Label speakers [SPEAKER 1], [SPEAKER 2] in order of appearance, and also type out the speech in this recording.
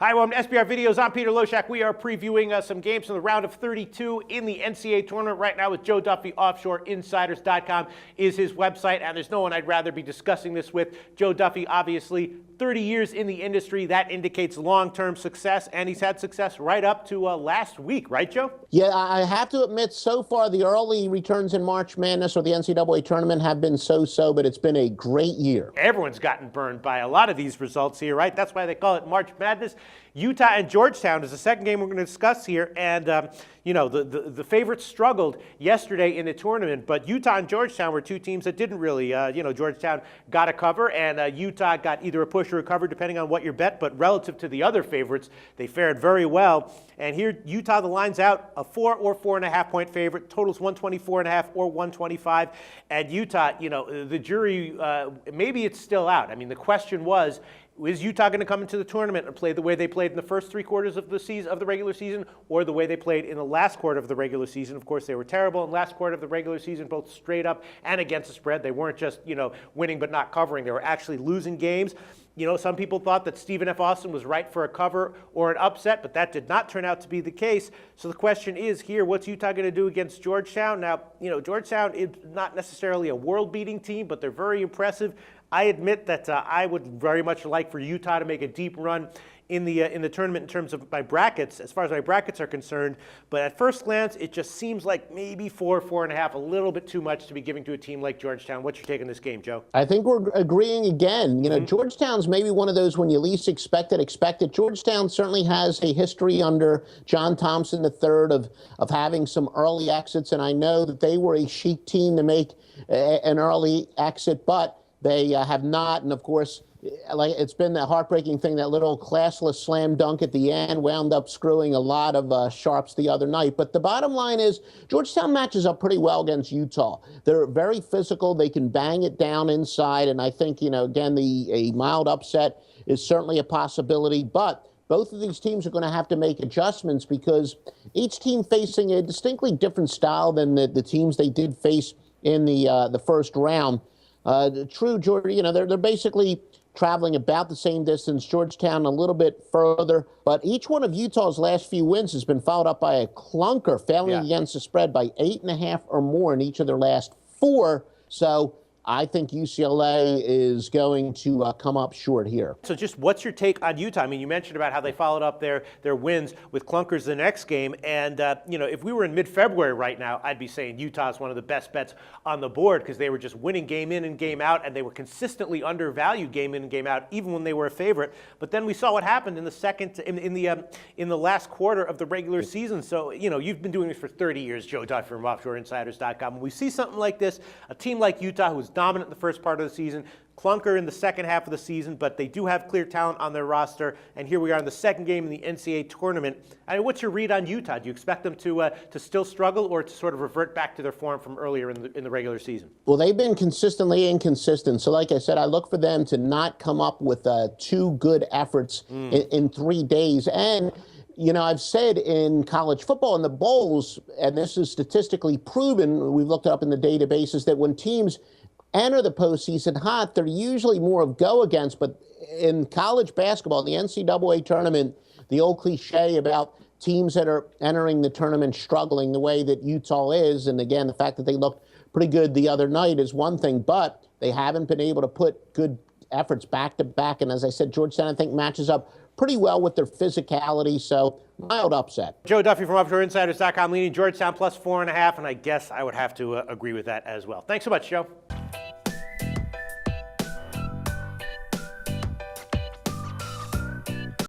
[SPEAKER 1] Hi, welcome to SBR Videos. I'm Peter Loshak. We are previewing some games from the round of 32 in the NCAA Tournament right now with Joe Duffy. OffshoreInsiders.com is his website, and there's no one I'd rather be discussing this with. Joe Duffy, obviously, 30 years in the industry. That indicates long-term success, and he's had success right up to last week, right, Joe?
[SPEAKER 2] Yeah, I have to admit, so far the early returns in March Madness or the NCAA Tournament have been so-so, but it's been a great year.
[SPEAKER 1] Everyone's gotten burned by a lot of these results here, right? That's why they call it March Madness. Utah and Georgetown is the second game we're going to discuss here, and you know, the favorites struggled yesterday in the tournament, but Utah and Georgetown were two teams that didn't really, you know, Georgetown got a cover, and Utah got either a push or a cover, depending on what your bet, but relative to the other favorites, they fared very well. And here, Utah, the line's out, a 4 or 4.5 point favorite, totals 124.5 or 125, and Utah, you know, the jury, maybe it's still out. I mean, the question was, is Utah going to come into the tournament and play the way they played in the first three quarters of the season, of the regular season, or the way they played in the last quarter of the regular season? Of course, they were terrible in the last quarter of the regular season, both straight up and against the spread. They weren't just, you know, winning but not covering. They were actually losing games. You know, some people thought that Stephen F. Austin was right for a cover or an upset, but that did not turn out to be the case. So the question is here, what's Utah going to do against Georgetown? Now, you know, Georgetown is not necessarily a world-beating team, but they're very impressive. I admit that I would very much like for Utah to make a deep run in the tournament in terms of my brackets, as far as my brackets are concerned. But at first glance, it just seems like maybe 4, 4.5, a little bit too much to be giving to a team like Georgetown. What's your take on this game, Joe?
[SPEAKER 2] I think we're agreeing again. You know, Georgetown's maybe one of those when you least expect it. Georgetown certainly has a history under John Thompson III of having some early exits, and I know that they were a chic team to make an early exit, but they have not, and of course, like it's been that heartbreaking thing, that little classless slam dunk at the end wound up screwing a lot of sharps the other night. But the bottom line is Georgetown matches up pretty well against Utah. They're very physical. They can bang it down inside, and I think, you know, again, a mild upset is certainly a possibility. But both of these teams are going to have to make adjustments because each team facing a distinctly different style than the teams they did face in the first round. True, Georgia, you know, they're basically traveling about the same distance. Georgetown a little bit further, but each one of Utah's last few wins has been followed up by a clunker, failing against the spread by 8.5 or more in each of their last 4. So I think UCLA is going to come up short here.
[SPEAKER 1] So just what's your take on Utah? I mean, you mentioned about how they followed up their wins with clunkers the next game. And, you know, if we were in mid-February right now, I'd be saying Utah is one of the best bets on the board because they were just winning game in and game out, and they were consistently undervalued game in and game out, even when they were a favorite. But then we saw what happened in the in the last quarter of the regular season. So, you know, you've been doing this for 30 years, Joe Duffy from OffshoreInsiders.com. When we see something like this, a team like Utah who's dominant in the first part of the season, clunker in the second half of the season, but they do have clear talent on their roster. And here we are in the second game in the NCAA tournament. I mean, what's your read on Utah? Do you expect them to still struggle or to sort of revert back to their form from earlier in the regular season?
[SPEAKER 2] Well, they've been consistently inconsistent. So like I said, I look for them to not come up with 2 good efforts in 3 days. And you know, I've said in college football in the bowls, and this is statistically proven, we've looked it up in the databases, that when teams enter the postseason hot, they're usually more of go against. But in college basketball, the NCAA tournament, the old cliche about teams that are entering the tournament struggling the way that Utah is, and again, the fact that they looked pretty good the other night is one thing, but they haven't been able to put good efforts back to back. And as I said, Georgetown, I think, matches up pretty well with their physicality, so mild upset.
[SPEAKER 1] Joe Duffy from OffshoreInsiders.com leading Georgetown plus 4.5, and I guess I would have to agree with that as well. Thanks so much, Joe.